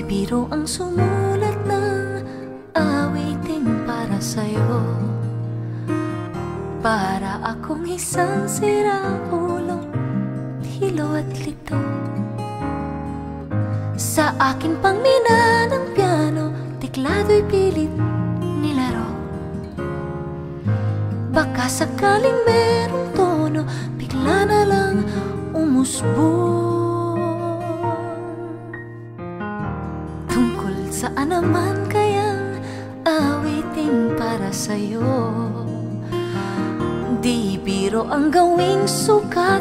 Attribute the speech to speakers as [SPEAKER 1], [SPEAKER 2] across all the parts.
[SPEAKER 1] biro ang sumulat ng awiting para sa'yo. Para akong isang siraulo, hilo at lito. Sa aking pangmina ng piano, tiklado'y pilit nilaro. Baka sakaling merong tono, bigla na lang umusbong. Tungkol saan naman kayang awiting para sa'yo? Di biro ang gawing sukat,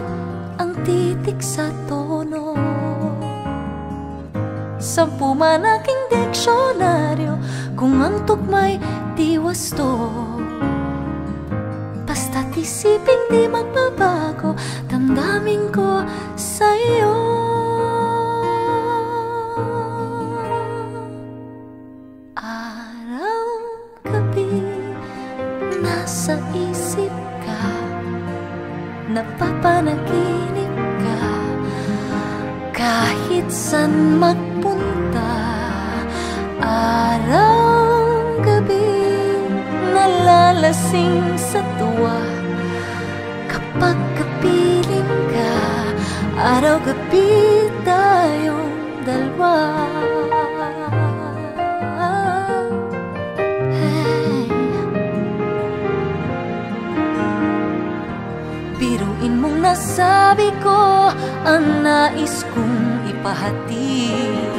[SPEAKER 1] ang titik sa tono. 10 man aking diksyonaryo, kung ang tugma'y di wasto. Basta't isipin di magbabago, damdamin ko sa'yo. Araw, gabi, nasa isip ka, napapanaginip ka. Kahit san magpunta, araw, gabi, nalalasing sa tuwa. Kapag kapiling ka, araw, gabi, tayong dalawa. Hey. Biruin mong nasabi ko ang nais kong ipahatid.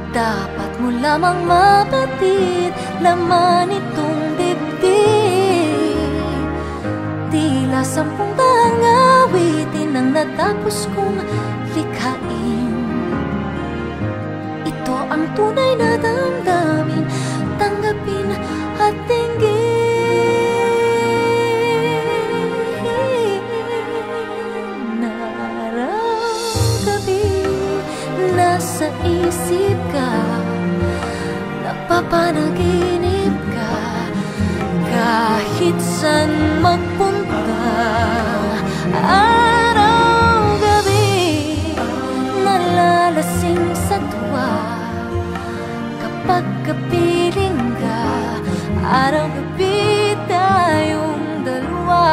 [SPEAKER 1] Dapat mo lamang mapatid, laman itong dibdib. Tila 10 daang awitin ang natapos kong likhain. Ito ang tunay na damdamin, tanggapin at tinggin. Nasa isip ka, napapanaginip ka. Kahit san magpunta, araw, gabi, nalalasing sa tuwa. Kapag kapiling ka, araw, gabi, tayong dalawa.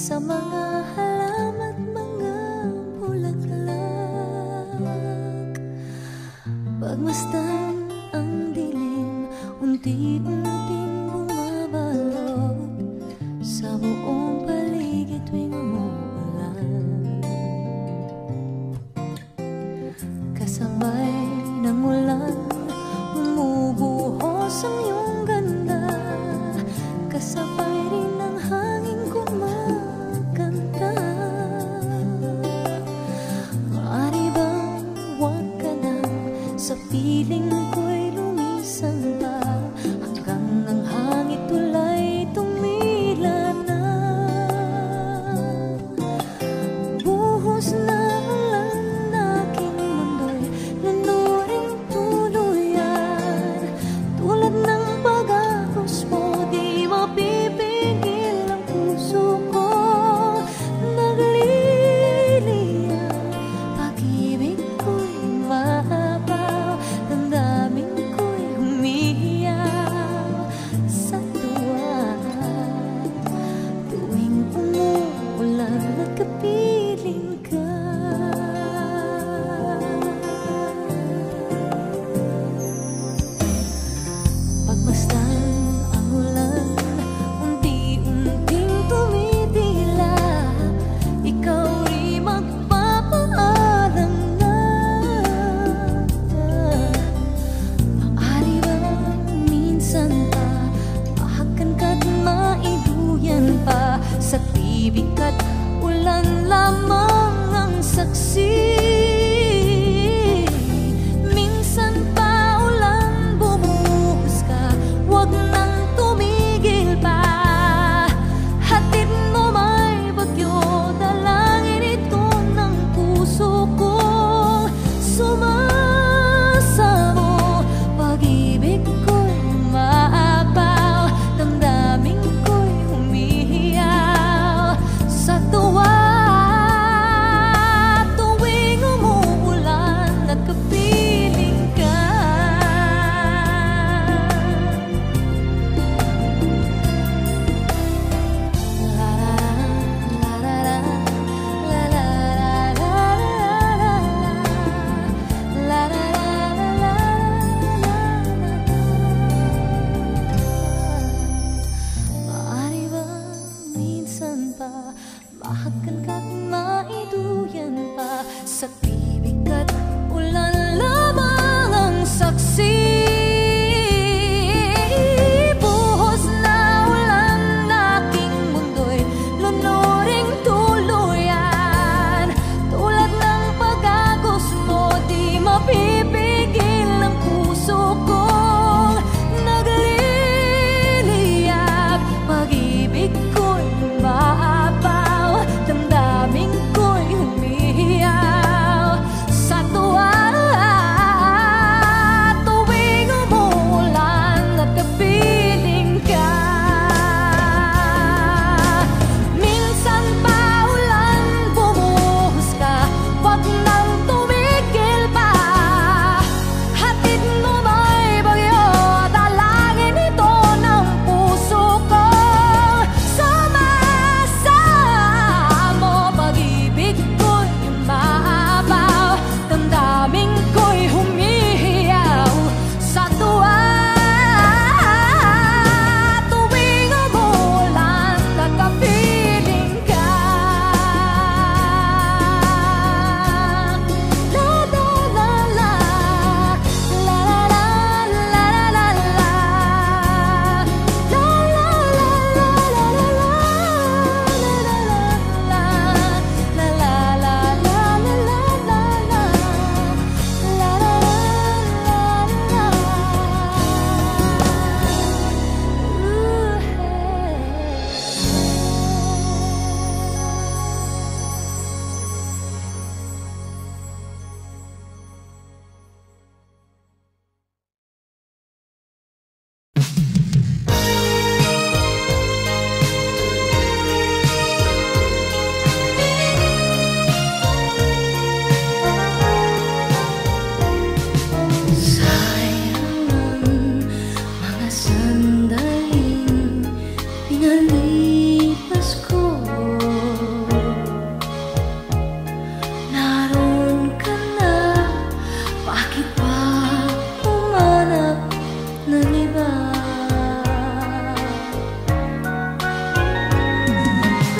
[SPEAKER 1] Sa mga halaman, mga bulaklak, pagmasdan ang dilim, unti-unting bumabalot sa buong paligid tuwing umuulan. ulan lamang ang saksi. Minsan pa ulan bumuhos ka, wag nang tumigil pa. Hatid mo may bagyo, dalangin ito ng puso kong sumasamo. Pag-ibig ko'y maapaw, damdamin ko'y humihiyaw sa tuwa. Tuwing umuulan at kapiling ka, maaari ba minsan pa mahagkan ka't maiduyan pa? Sa tibig at ulan lamang ang saksi. Buhos na ulan aking mundo'y lunuring tuluyan. Tulad ng pag-agos mo, di mapipigil ang puso kong nagliliyab. Pag-ibig ko'y maapaw, damdamin ko'y humihiyaw sa tuwa. Tuwing umuulan at kapiling ka, minsan pa ulan bumuhos ka, wag nang tumigil pa. Hatid mo may bagyo, dalangin ito ng puso kong sumasamo. Pag-ibig ko'y maapaw, damdamin ko'y humihiyaw sa tuwa. Tuwing umuulan at kapiling ka, la la la la, la la la la la la, la la la sayang mga sandaling pinalipas ko. Naroon ka na, bakit ba humanap ng iba?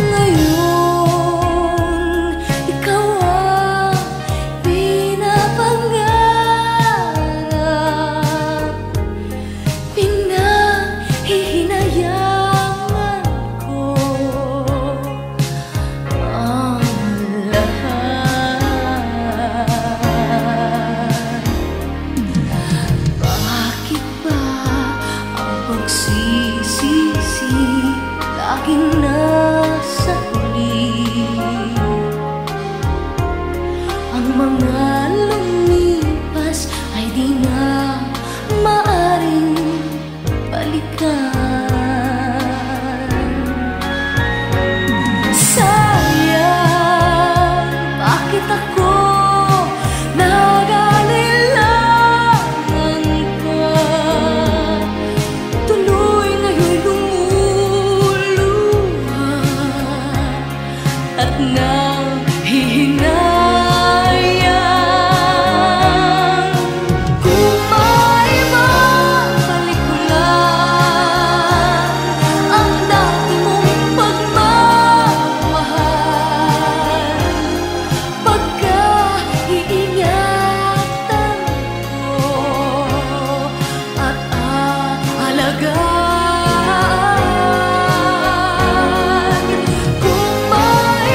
[SPEAKER 1] Ngayon, ikaw ang pinapangarap, pinahihinayangan ko ang lahat. Bakit ba ang pagsisisi laging nasa huli? Ang mga lumipas ay di na maaring balikan. Sayang, bakit ako nag-alilangan ka? Tuloy ngayon'y lumuluha at nanghihinayang. Kung may mabalik ko lang ang dati mong pagmamahal, pagka-iingatan ko at aalagaan. Kung may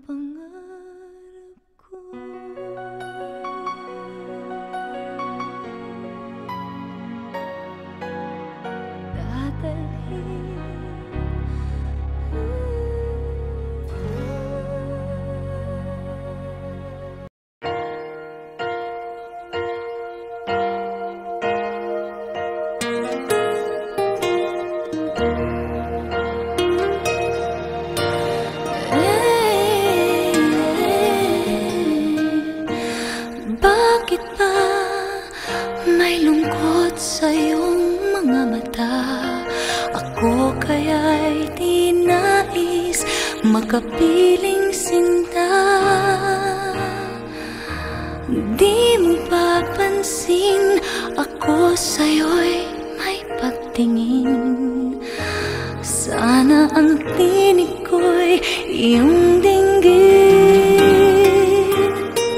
[SPEAKER 1] pangarap ko. Dadalhin bakit ba may lungkot sa iyong mga mata? Ako kaya'y di nais makapiling sinta. Di mo papansin ako sa'yo'y may pagtingin. Sana ang tinig ko'y iyong dinggin.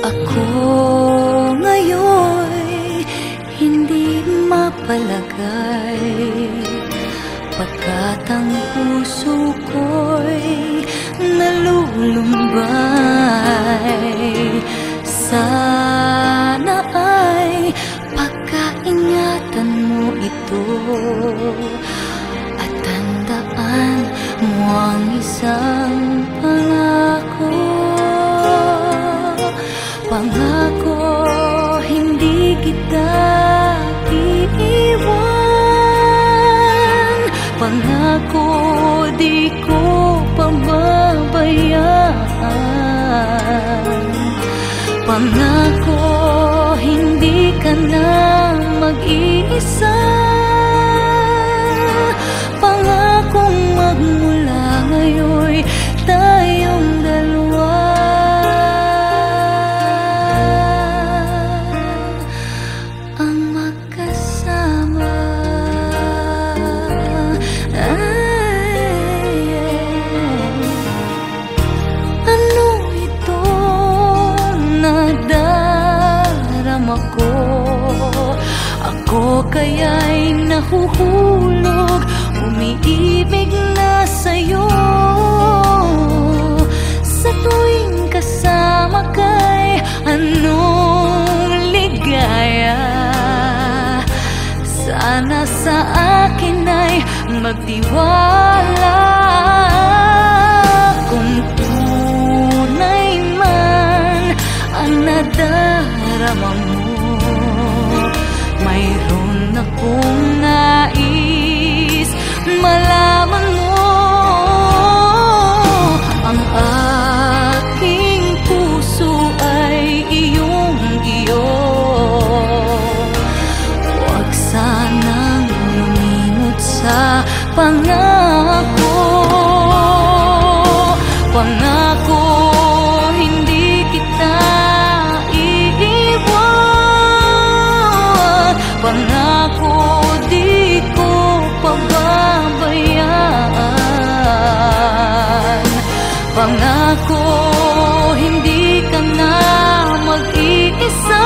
[SPEAKER 1] Ako ngayon'y hindi mapalagay, pagkat ang puso ko'y nalulumbay. Sana ay pagkaingatan mo ito at tandaan mo ang isang pangako. Pangako, hindi kita iiwan. Pangako, di ko pababayaan. Pangako, hindi ka na mag-iisa. Pangakong magmula ngayon'y tayong dalawa ang magkasama. Ano ito nadarama ko? Ako kaya'y nahuhulog, umiibig na sa'yo. Sa tuwing kasama ka'y anong ligaya. Sana sa akin ay magtiwala. Kung tunay man ang nadarama mo, mayroon akong nais malaman mo. Ang aking puso ay iyong-iyo. Huwag sanang lumimot sa pangako. Pangako, hindi kita iiwan. Pangako, di ko pababayaan. Pangako, hindi ka na mag-iisa.